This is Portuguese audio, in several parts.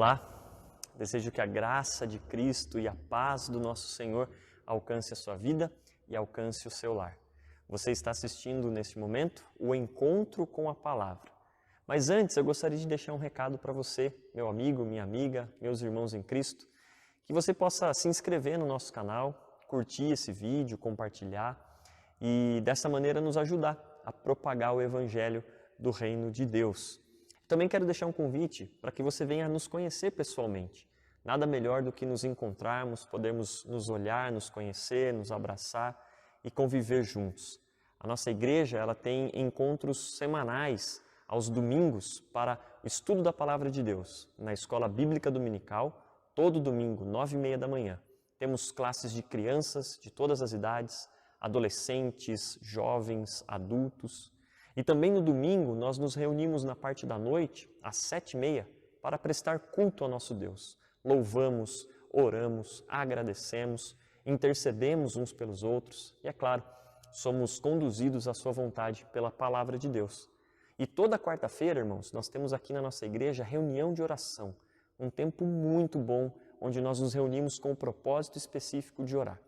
Olá, desejo que a graça de Cristo e a paz do nosso Senhor alcance a sua vida e alcance o seu lar. Você está assistindo neste momento o Encontro com a Palavra. Mas antes eu gostaria de deixar um recado para você, meu amigo, minha amiga, meus irmãos em Cristo, que você possa se inscrever no nosso canal, curtir esse vídeo, compartilhar e dessa maneira nos ajudar a propagar o Evangelho do Reino de Deus. Também quero deixar um convite para que você venha nos conhecer pessoalmente. Nada melhor do que nos encontrarmos, podermos nos olhar, nos conhecer, nos abraçar e conviver juntos. A nossa igreja ela tem encontros semanais aos domingos para o estudo da Palavra de Deus, na Escola Bíblica Dominical, todo domingo, 9h30 da manhã. Temos classes de crianças de todas as idades, adolescentes, jovens, adultos. E também no domingo nós nos reunimos na parte da noite, às 7h30, para prestar culto ao nosso Deus. Louvamos, oramos, agradecemos, intercedemos uns pelos outros e, é claro, somos conduzidos à sua vontade pela Palavra de Deus. E toda quarta-feira, irmãos, nós temos aqui na nossa igreja reunião de oração, um tempo muito bom, onde nós nos reunimos com o propósito específico de orar.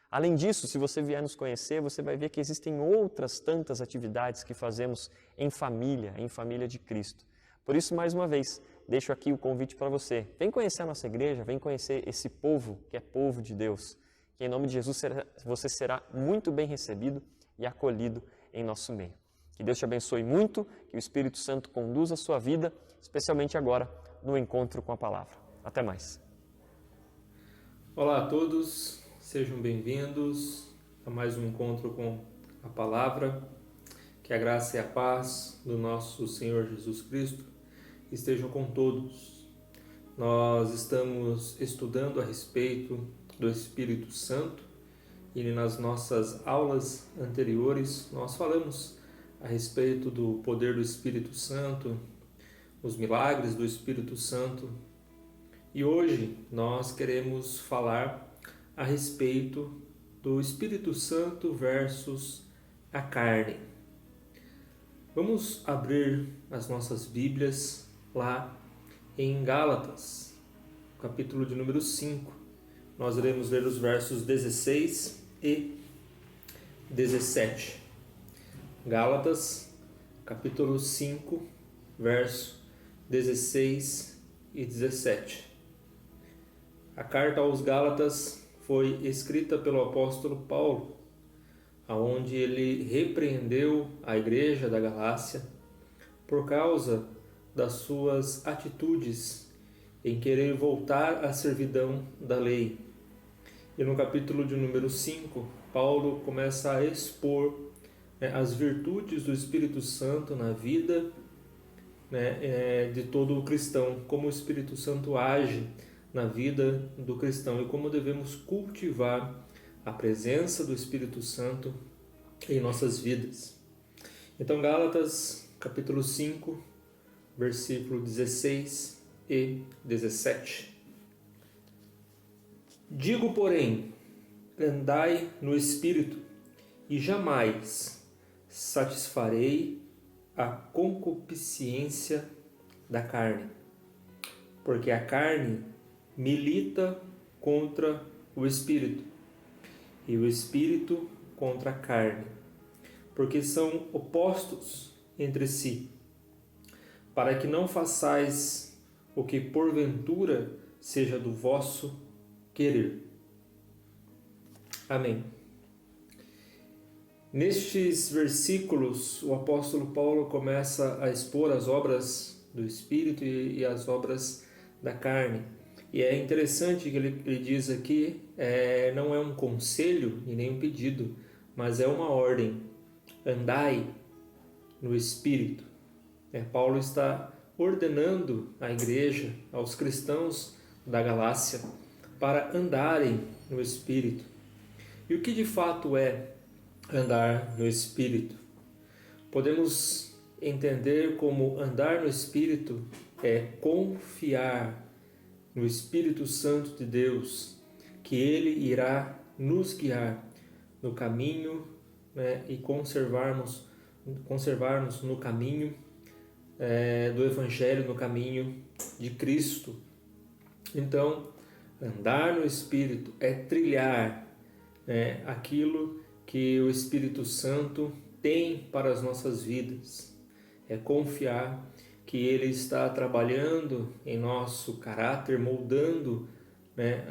Além disso, se você vier nos conhecer, você vai ver que existem outras tantas atividades que fazemos em família de Cristo. Por isso, mais uma vez, deixo aqui o convite para você. Vem conhecer a nossa igreja, vem conhecer esse povo que é povo de Deus. Que em nome de Jesus você será muito bem recebido e acolhido em nosso meio. Que Deus te abençoe muito, que o Espírito Santo conduza a sua vida, especialmente agora no encontro com a palavra. Até mais. Olá a todos. Sejam bem-vindos a mais um encontro com a Palavra. Que a graça e a paz do nosso Senhor Jesus Cristo estejam com todos. Nós estamos estudando a respeito do Espírito Santo e nas nossas aulas anteriores nós falamos a respeito do poder do Espírito Santo, os milagres do Espírito Santo. E hoje nós queremos falar a respeito do Espírito Santo versus a carne. Vamos abrir as nossas Bíblias lá em Gálatas, capítulo de número 5. Nós iremos ler os versos 16 e 17. Gálatas, capítulo 5, verso 16 e 17. A carta aos Gálatas foi escrita pelo apóstolo Paulo, onde ele repreendeu a igreja da Galácia por causa das suas atitudes em querer voltar à servidão da lei. E no capítulo de número 5, Paulo começa a expor as virtudes do Espírito Santo na vida de todo o cristão, como o Espírito Santo age na vida do cristão e como devemos cultivar a presença do Espírito Santo em nossas vidas. Então, Gálatas, capítulo 5, versículo 16 e 17. Digo, porém, andai no Espírito, e jamais satisfarei a concupiscência da carne, porque a carne milita contra o Espírito, e o Espírito contra a carne, porque são opostos entre si, para que não façais o que porventura seja do vosso querer. Amém. Nestes versículos, o apóstolo Paulo começa a expor as obras do Espírito e as obras da carne. E é interessante que ele diz aqui, não é um conselho e nem um pedido, mas é uma ordem. Andai no Espírito. Paulo está ordenando à igreja, aos cristãos da Galácia, para andarem no Espírito. E o que de fato é andar no Espírito? Podemos entender como andar no Espírito é confiar no Espírito Santo de Deus, que Ele irá nos guiar no caminho e conservar-nos no caminho do Evangelho, no caminho de Cristo, Então, andar no Espírito é trilhar, né, aquilo que o Espírito Santo tem para as nossas vidas. É confiar que Ele está trabalhando em nosso caráter, moldando, né,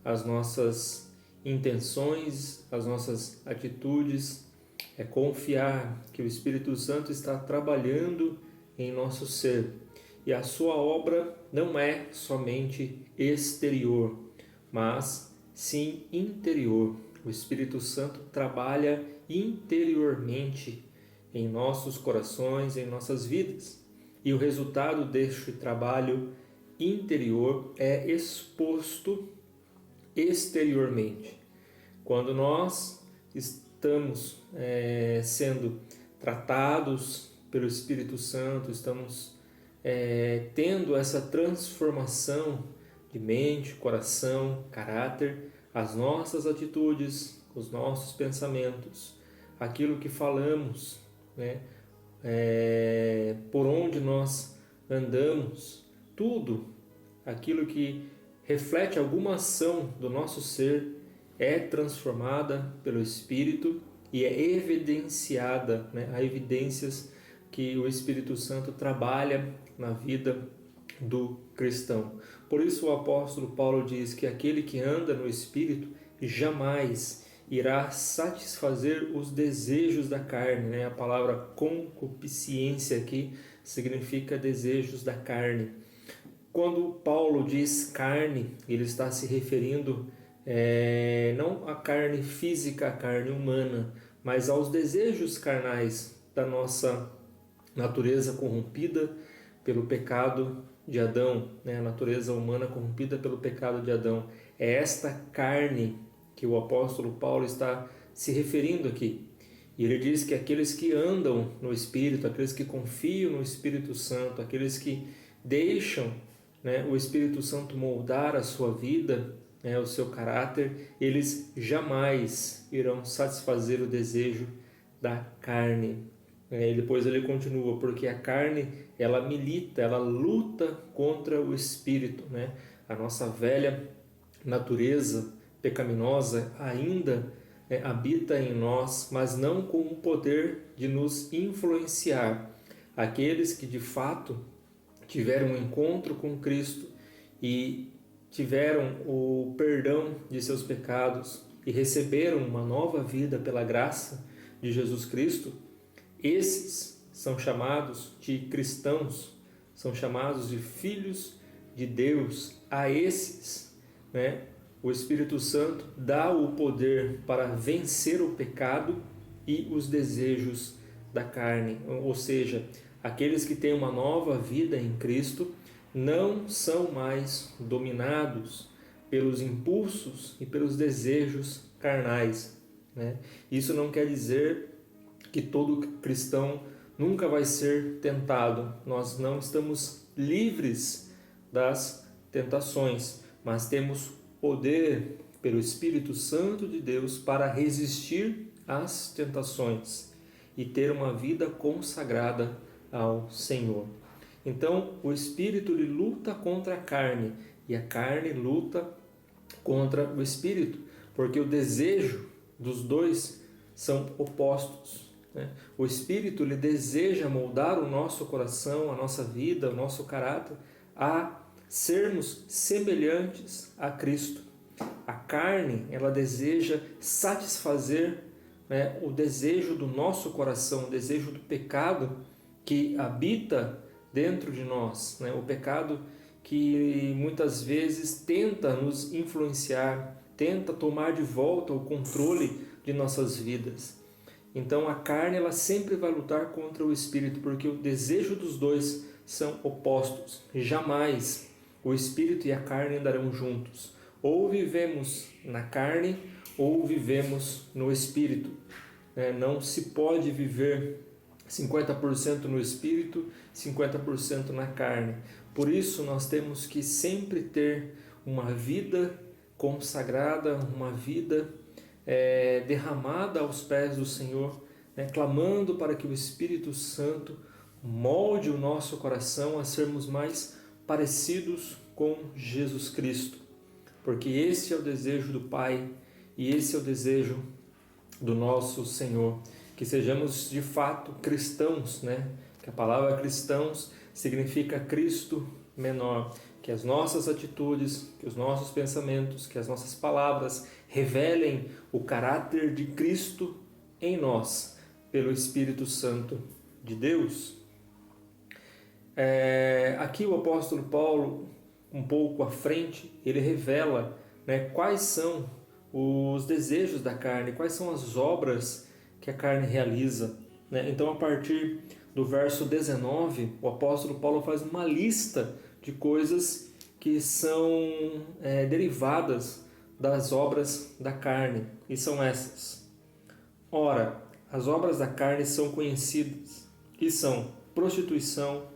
as nossas intenções, as nossas atitudes. É confiar que o Espírito Santo está trabalhando em nosso ser. E a sua obra não é somente exterior, mas sim interior. O Espírito Santo trabalha interiormente em nossos corações, em nossas vidas. E o resultado deste trabalho interior é exposto exteriormente. Quando nós estamos sendo tratados pelo Espírito Santo, estamos tendo essa transformação de mente, coração, caráter, as nossas atitudes, os nossos pensamentos, aquilo que falamos, né? Por onde nós andamos, tudo aquilo que reflete alguma ação do nosso ser é transformada pelo Espírito e é evidenciada, né? Há evidências que o Espírito Santo trabalha na vida do cristão. Por isso o apóstolo Paulo diz que aquele que anda no Espírito jamais irá satisfazer os desejos da carne, né? A palavra concupiscência aqui significa desejos da carne. Quando Paulo diz carne, ele está se referindo não à carne física, à carne humana, mas aos desejos carnais da nossa natureza corrompida pelo pecado de Adão, né? A natureza humana corrompida pelo pecado de Adão. É esta carne que o apóstolo Paulo está se referindo aqui. E ele diz que aqueles que andam no Espírito, aqueles que confiam no Espírito Santo, aqueles que deixam, né, o Espírito Santo moldar a sua vida, né, o seu caráter, eles jamais irão satisfazer o desejo da carne. E depois ele continua, porque a carne, ela milita, ela luta contra o Espírito, né? A nossa velha natureza pecaminosa ainda habita em nós, mas não com o poder de nos influenciar. Aqueles que de fato tiveram um encontro com Cristo e tiveram o perdão de seus pecados e receberam uma nova vida pela graça de Jesus Cristo, esses são chamados de cristãos, são chamados de filhos de Deus. A esses, né, o Espírito Santo dá o poder para vencer o pecado e os desejos da carne. Ou seja, aqueles que têm uma nova vida em Cristo não são mais dominados pelos impulsos e pelos desejos carnais, né? Isso não quer dizer que todo cristão nunca vai ser tentado. Nós não estamos livres das tentações, mas temos poder pelo Espírito Santo de Deus para resistir às tentações e ter uma vida consagrada ao Senhor. Então, o Espírito ele luta contra a carne e a carne luta contra o Espírito, porque o desejo dos dois são opostos. O Espírito ele deseja moldar o nosso coração, a nossa vida, o nosso caráter a sermos semelhantes a Cristo. A carne ela deseja satisfazer, né, o desejo do nosso coração, o desejo do pecado que habita dentro de nós, né? O pecado que muitas vezes tenta nos influenciar, tenta tomar de volta o controle de nossas vidas. Então a carne ela sempre vai lutar contra o Espírito, porque o desejo dos dois são opostos. Jamais o Espírito e a carne andarão juntos. Ou vivemos na carne ou vivemos no Espírito. Não se pode viver 50% no Espírito, 50% na carne. Por isso nós temos que sempre ter uma vida consagrada, uma vida derramada aos pés do Senhor, né, clamando para que o Espírito Santo molde o nosso coração a sermos mais parecidos com Jesus Cristo, porque esse é o desejo do Pai e esse é o desejo do nosso Senhor, que sejamos de fato cristãos, né? Que a palavra cristãos significa Cristo menor, que as nossas atitudes, que os nossos pensamentos, que as nossas palavras revelem o caráter de Cristo em nós, pelo Espírito Santo de Deus. Aqui o apóstolo Paulo, um pouco à frente, ele revela, né, quais são os desejos da carne, quais são as obras que a carne realiza, né? Então, a partir do verso 19, o apóstolo Paulo faz uma lista de coisas que são derivadas das obras da carne, e são essas. Ora, as obras da carne são conhecidas, que são prostituição,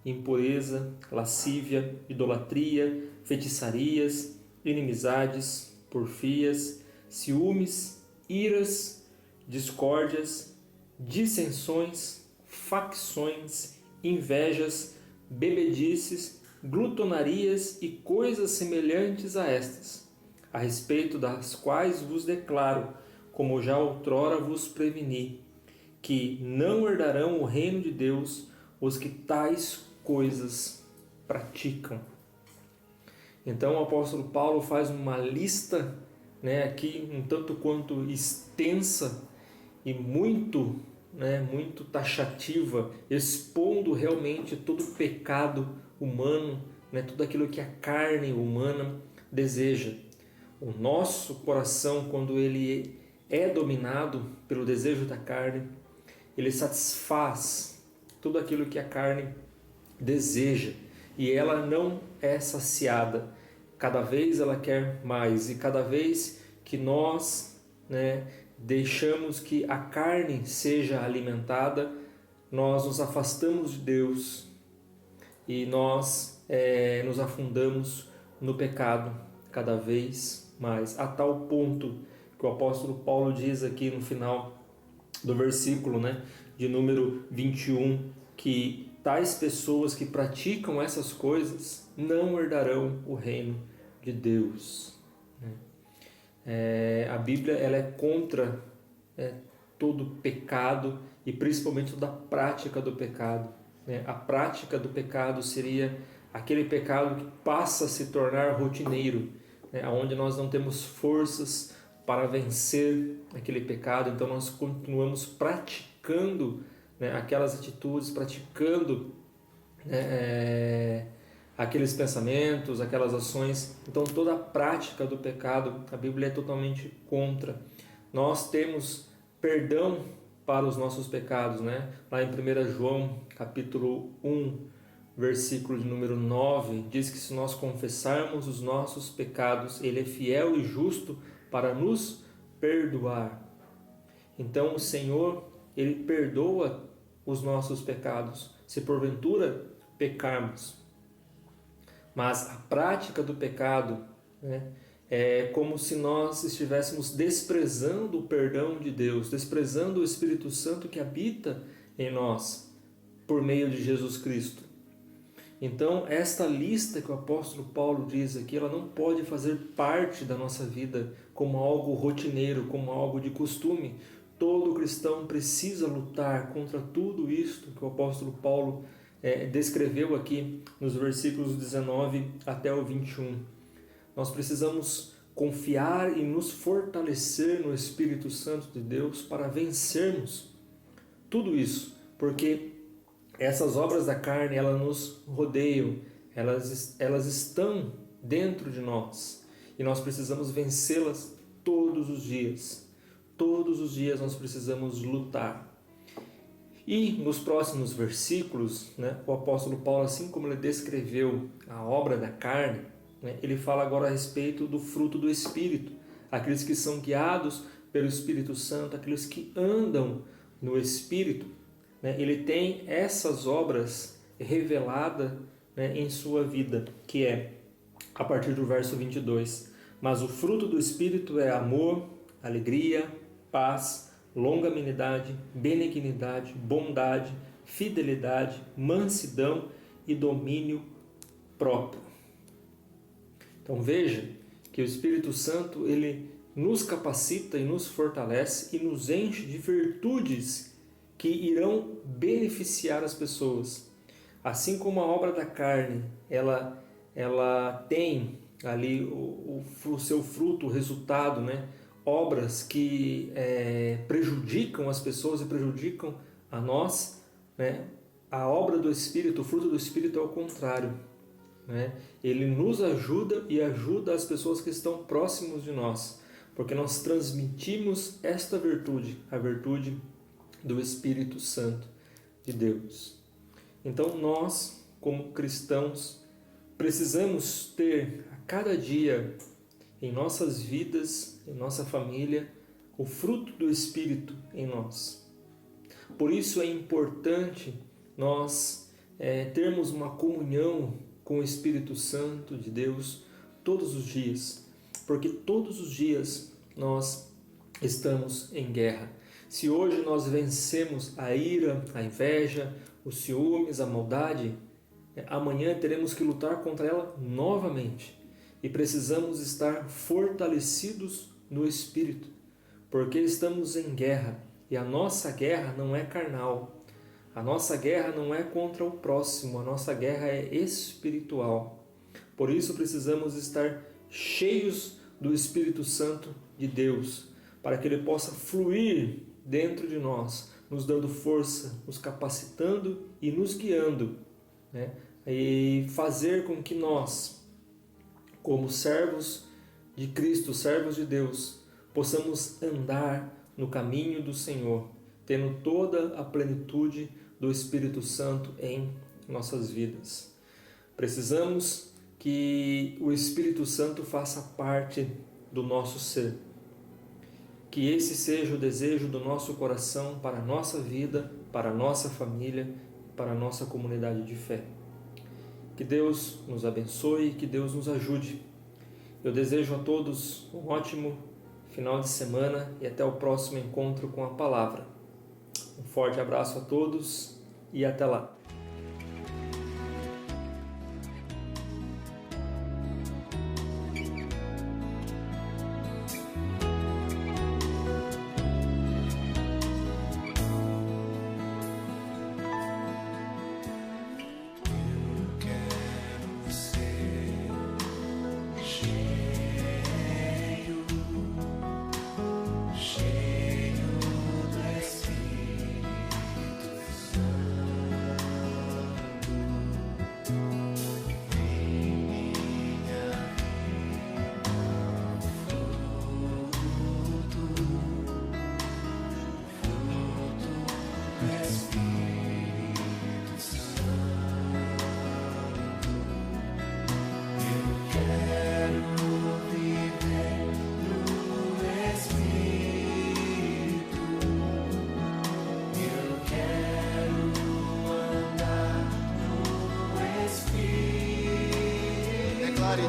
impureza, lascívia, idolatria, feitiçarias, inimizades, porfias, ciúmes, iras, discórdias, dissensões, facções, invejas, bebedices, glutonarias e coisas semelhantes a estas, a respeito das quais vos declaro, como já outrora vos preveni, que não herdarão o reino de Deus os que tais coisas praticam. Então o apóstolo Paulo faz uma lista, né, aqui um tanto quanto extensa e muito taxativa, expondo realmente todo o pecado humano, né, tudo aquilo que a carne humana deseja. O nosso coração, quando ele é dominado pelo desejo da carne, ele satisfaz tudo aquilo que a carne deseja e ela não é saciada. Cada vez ela quer mais, e cada vez que nós, né, deixamos que a carne seja alimentada, nós nos afastamos de Deus e nós nos afundamos no pecado cada vez mais, a tal ponto que o apóstolo Paulo diz aqui no final do versículo, né, de número 21, que tais pessoas que praticam essas coisas não herdarão o reino de Deus. A Bíblia ela é contra todo pecado e principalmente toda a prática do pecado. A prática do pecado seria aquele pecado que passa a se tornar rotineiro, onde nós não temos forças para vencer aquele pecado, então nós continuamos praticando aquelas atitudes, praticando aqueles pensamentos, aquelas ações. Então toda a prática do pecado, a Bíblia é totalmente contra. Nós temos perdão para os nossos pecados, né? Lá em 1 João, capítulo 1, versículo de número 9, diz que se nós confessarmos os nossos pecados, Ele é fiel e justo para nos perdoar. Então o Senhor, Ele perdoa os nossos pecados, se porventura pecarmos. Mas a prática do pecado, é como se nós estivéssemos desprezando o perdão de Deus, desprezando o Espírito Santo que habita em nós, por meio de Jesus Cristo. Então, esta lista que o apóstolo Paulo diz aqui, ela não pode fazer parte da nossa vida como algo rotineiro, como algo de costume. Todo cristão precisa lutar contra tudo isto que o apóstolo Paulo descreveu aqui nos versículos 19 até o 21. Nós precisamos confiar e nos fortalecer no Espírito Santo de Deus para vencermos tudo isso, porque essas obras da carne, elas nos rodeiam, elas estão dentro de nós e nós precisamos vencê-las todos os dias. Todos os dias nós precisamos lutar. E nos próximos versículos, o apóstolo Paulo, assim como ele descreveu a obra da carne, ele fala agora a respeito do fruto do Espírito, aqueles que são guiados pelo Espírito Santo, aqueles que andam no Espírito. Ele tem essas obras reveladas em sua vida, que é a partir do verso 22. Mas o fruto do Espírito é amor, alegria, paz, longanimidade, benignidade, bondade, fidelidade, mansidão e domínio próprio. Então veja que o Espírito Santo, ele nos capacita e nos fortalece e nos enche de virtudes que irão beneficiar as pessoas. Assim como a obra da carne, ela tem ali o seu fruto, o resultado, né? Obras que prejudicam as pessoas e prejudicam a nós, né? A obra do Espírito, o fruto do Espírito é o contrário, né? Ele nos ajuda e ajuda as pessoas que estão próximos de nós, porque nós transmitimos esta virtude, a virtude do Espírito Santo de Deus. Então nós, como cristãos, precisamos ter a cada dia em nossas vidas, em nossa família, o fruto do Espírito em nós. Por isso é importante nós termos uma comunhão com o Espírito Santo de Deus todos os dias, porque todos os dias nós estamos em guerra. Se hoje nós vencemos a ira, a inveja, os ciúmes, a maldade, amanhã teremos que lutar contra ela novamente. E precisamos estar fortalecidos no Espírito, porque estamos em guerra. E a nossa guerra não é carnal. A nossa guerra não é contra o próximo, a nossa guerra é espiritual. Por isso precisamos estar cheios do Espírito Santo de Deus, para que ele possa fluir dentro de nós, nos dando força, nos capacitando e nos guiando, né? E fazer com que nós, como servos de Cristo, servos de Deus, possamos andar no caminho do Senhor, tendo toda a plenitude do Espírito Santo em nossas vidas. Precisamos que o Espírito Santo faça parte do nosso ser. Que esse seja o desejo do nosso coração para a nossa vida, para a nossa família, para a nossa comunidade de fé. Que Deus nos abençoe, que Deus nos ajude. Eu desejo a todos um ótimo final de semana e até o próximo encontro com a palavra. Um forte abraço a todos e até lá.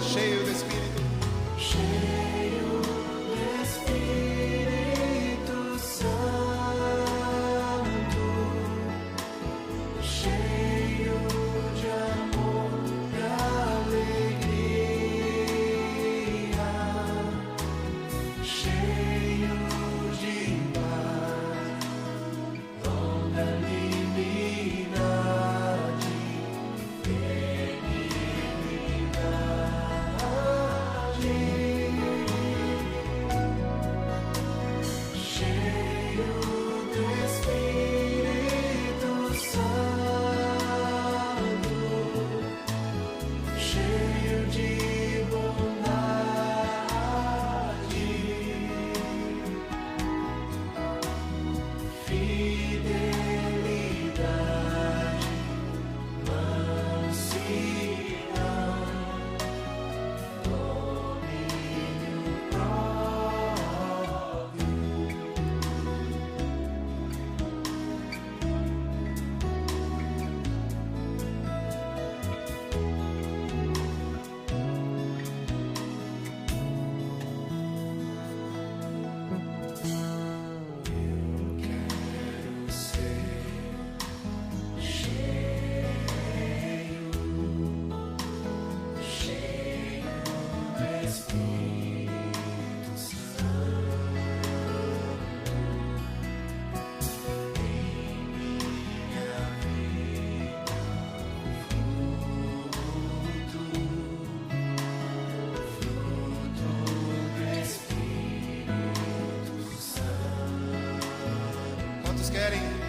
Cheio do Espírito, cheio do Espírito Santo, cheio de amor e alegria, cheio de paz, longanimidade, benignidade. Quantos querem?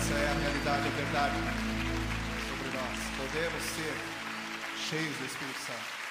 Essa é a realidade, a verdade sobre nós. Podemos ser cheios do Espírito Santo.